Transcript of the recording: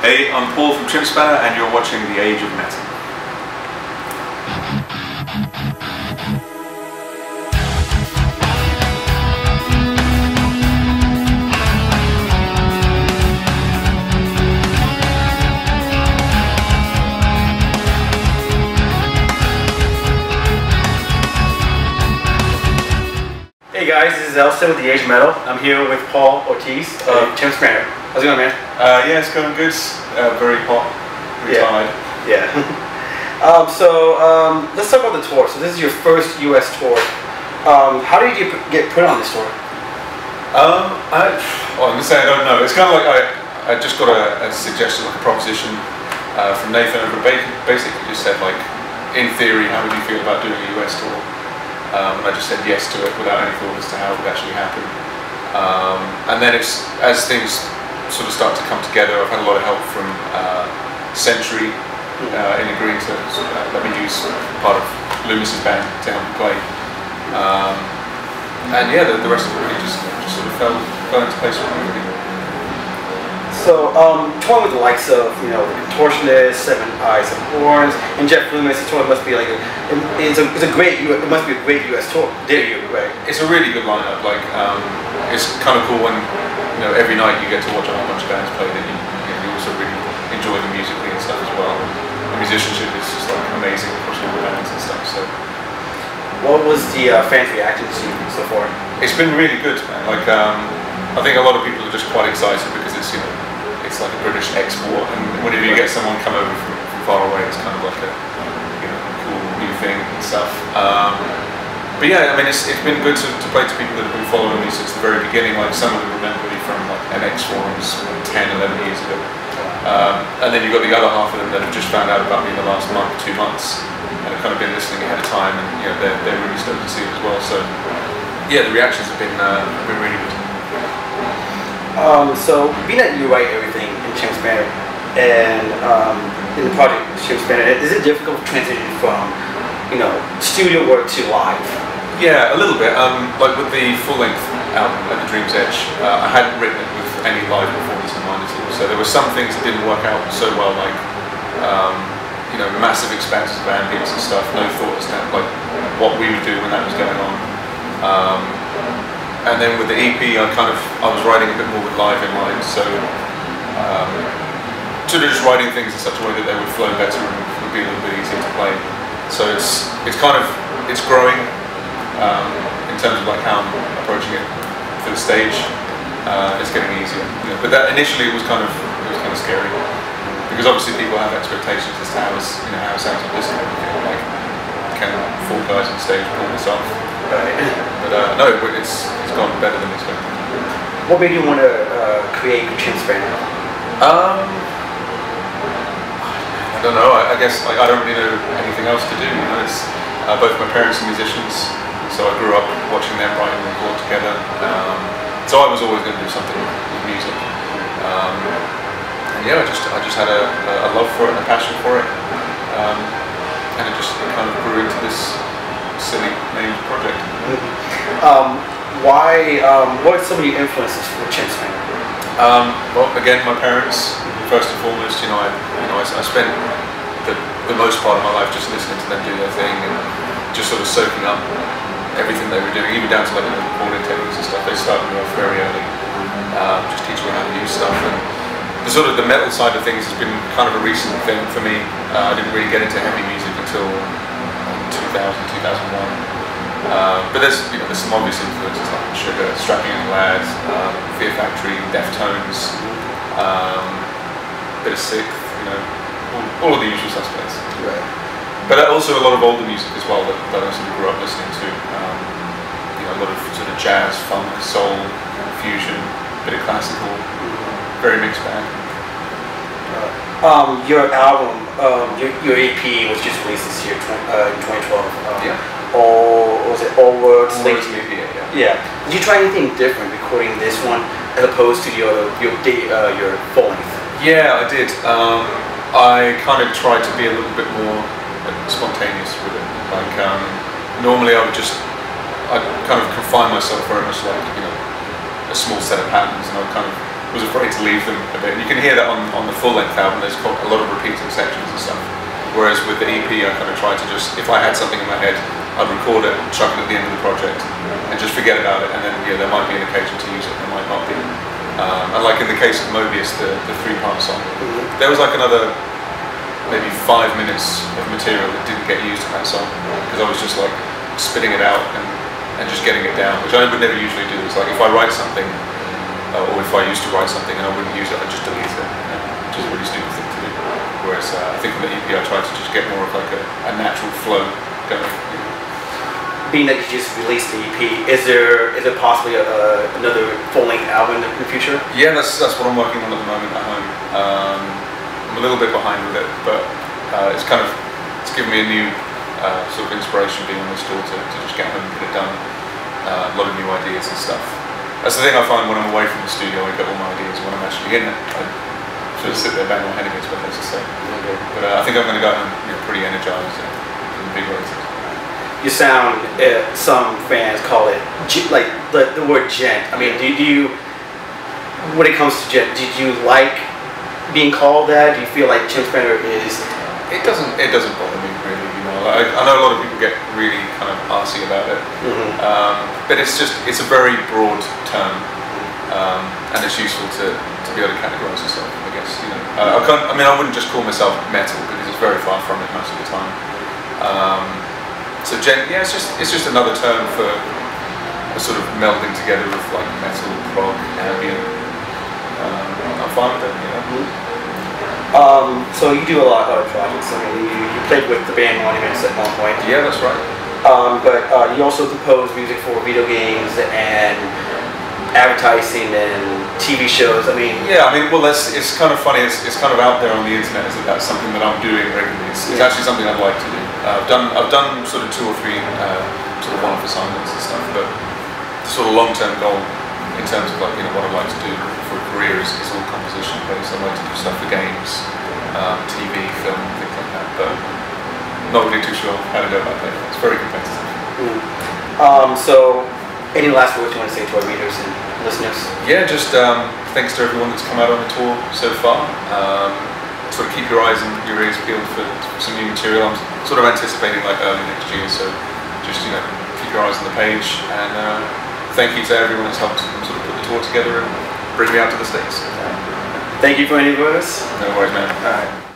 Hey, I'm Paul from Chimp Spanner and you're watching The Age of Metal. Hey guys, this is Elson with The Age of Metal. I'm here with Paul Ortiz of Chimp Spanner. How's it going, man? Yeah, it's going good. Very hot, retired. Yeah. Let's talk about the tour. So this is your first US tour. How did you get put on this tour? I'm gonna say I don't know. It's kind of like I just got a suggestion, like a proposition from Nathan over basically just said, like, in theory, how would you feel about doing a US tour? And I just said yes to it without any thought as to how it would actually happen. And then as things sort of start to come together, I've had a lot of help from Century in agreeing to let me use part of Loomis's band to help me play. And yeah, the rest of it really just sort of fell into place for me. So, touring with the likes of, the Contortionist, Seven Eyes and Horns, and Jeff Loomis, the tour must be like it must be a great US tour. Debut, right? It's a really good lineup. Like, it's kind of cool when every night you get to watch a whole bunch of bands play that you also really enjoy them musically and stuff as well. The musicianship is just like amazing across all the bands and stuff. So, what was the fans' reaction to you so far? It's been really good, man. Like, I think a lot of people are just quite excited because it's it's like a British export, and whenever you get someone come over from far away, it's kind of like a cool new thing and stuff. But yeah, I mean, it's been good to play to people that have been following me since the very beginning. Like, some of them remember me from like NX forums 10, 11 years ago, and then you've got the other half of them that have just found out about me in the last month, 2 months, and have kind of been listening ahead of time, and they're really stoked to see it as well. So yeah, the reactions have been really good. So being that you write everything in Chimp Spanner and in the project Chimp Spanner, is it difficult to transition from studio work to live? Yeah, a little bit. Like with the full-length album at the Dream's Edge, I hadn't written it with any live performance in mind at all. So there were some things that didn't work out so well, like massive expanses of ambience and stuff. No thought as to like what we would do when that was going on. And then with the EP, I was writing a bit more with live in mind, so sort of just writing things in such a way that they would flow better and would be a little bit easier to play. So it's growing in terms of like how I'm approaching it for the stage. It's getting easier, but that initially it was kind of scary because obviously people have expectations as to how it sounds on disco. Like, can 4 guys on stage pull this off? But no, it's gone better than expected. What made you want to create Chimp Spanner? I don't know. I guess I don't really know anything else to do. It's both my parents are musicians, so I grew up watching them write and record together. So I was always going to do something with music. And yeah, I just had a love for it and a passion for it, and it kind of grew into this silly named project. What are some of your influences for Chimp Spanner? Well, again, my parents, first and foremost. I spent the most part of my life just listening to them do their thing and just sort of soaking up everything they were doing, even down to like the recording techniques and stuff. They started me off very early, just teaching me how to use stuff. And the metal side of things has been kind of a recent thing for me. I didn't really get into heavy music until 2000, 2001. But there's some obvious influences like Sugar, Strapping Young Lads, Fear Factory, Deftones, bit of Sixth, all of the usual suspects. Right. But also a lot of older music as well that I sort of grew up listening to. A lot of sort of jazz, funk, soul, fusion, bit of classical, very mixed bag. Your album, your EP was just released this year, in 2012. Yeah. Was it All Words? Yeah. Did you try anything different recording this one as opposed to your full length? Yeah, I did. I kind of tried to be a little bit more spontaneous with it. Like, normally I'd kind of confine myself very much like a small set of patterns, and I'd kind of was afraid to leave them a bit. And you can hear that on the full length album. There's a lot of repeating sections and stuff. Whereas with the EP, I kind of tried to just, if I had something in my head, I'd record it, chuck it at the end of the project, and just forget about it. And then there might be an occasion to use it, there might not be. And like in the case of Mobius, the 3-part song, there was like another maybe 5 minutes of material that didn't get used in that song because I was just like spitting it out and just getting it down, which I would never usually do. It's like if I write something, or if I used to write something and I wouldn't use it, I'd just delete it, which is a really stupid thing to do. Whereas I think with the EP I tried to just get more of like a natural flow going. Being that you just released the EP, is there possibly another full-length album in the future? Yeah, that's what I'm working on at the moment at home. I'm a little bit behind with it, but it's given me a new sort of inspiration being on this tour to just get home and get it done. A lot of new ideas and stuff. That's the thing I find when I'm away from the studio. I get all my ideas. When I'm actually in it, I sort of sit there bang my head against what I have to say. Okay. But I think I'm going to go home pretty energized and invigorated. You sound, some fans call it, like the word gent. I mean, do you, when it comes to gent, did you like being called that? Do you feel like Jim Spanner is... It doesn't bother me really, you know. I know a lot of people get really kind of arsy about it, but it's a very broad term, and it's useful to be able to categorise yourself, I guess. You know, I wouldn't just call myself metal because it's very far from it most of the time. So gent, yeah, it's just another term for a sort of melding together of like metal, prog, ambient. I'm fine with it, you know. So you do a lot of other projects. I mean, you played with the band Monuments at one point. Yeah, that's right. But you also compose music for video games and advertising and TV shows. I mean, yeah, well, it's kind of funny. It's kind of out there on the internet. Is that that's something that I'm doing regularly? It's actually something I'd like to do. I've done sort of 2 or 3 sort of one-off assignments and stuff. But the sort of long-term goal in terms of like what I'd like to do for a career is all composition based. I'd like to do stuff for games, TV, film, things like that. But not really too sure how to go about that. It's very competitive. So any last words you want to say to our readers and listeners? Yeah, just thanks to everyone that's come out on the tour so far. Sort of keep your eyes and your ears peeled for some new material. I'm sort of anticipating like early next year, so just keep your eyes on the page. And thank you to everyone that's helped sort of put the tour together and bring me out to the States. Thank you for any of us. No worries, man. All right.